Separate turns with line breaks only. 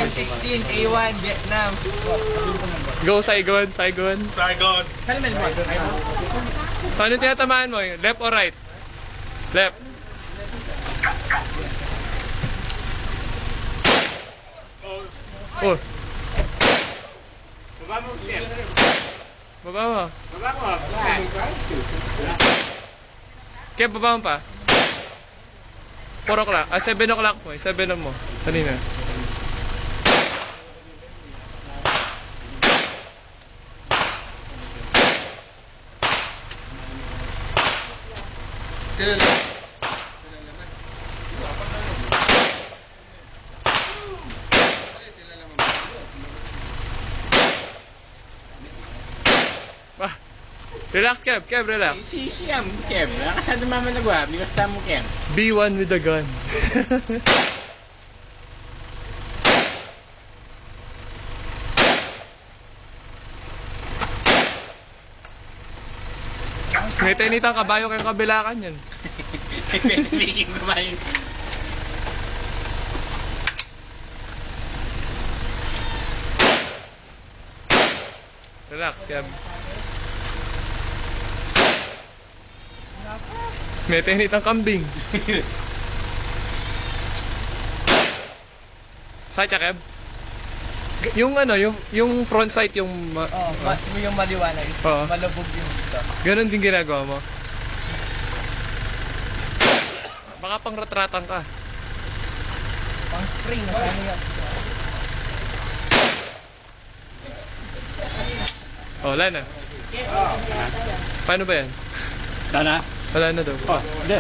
M16 A1 Vietnam.
Go Saigon, Saigon.
Saigon.
Saan yung tinatamaan mo? Left or right? Left. Oh.
Baba mo, Kev.
Baba mo.
Baba mo.
Kev, baba mo pa. 4 o'clock. 7 o'clock mo. 7 mo. Kanina. Relax, Kev. Kev, relax.
Siyam, Kev. Nakasado mama nagwa. Bigas tamo, Kev.
B1 with the gun. May tinitang kabayo kayong kabilakan yan.
Biging kumain.
Relax, Kev. May tinitang kambing. Sight ka, Kev? Yung ano, yung front sight, yung...
Yung maliwanag.
Oo.
Malubog yung dito.
Ganon din ginagawa mo. Baka pang ratratang ka.
Pang spring na ano yan.
Oh, wala na. Paano ba yan?
Tana?
Wala na daw.
Oh, hindi.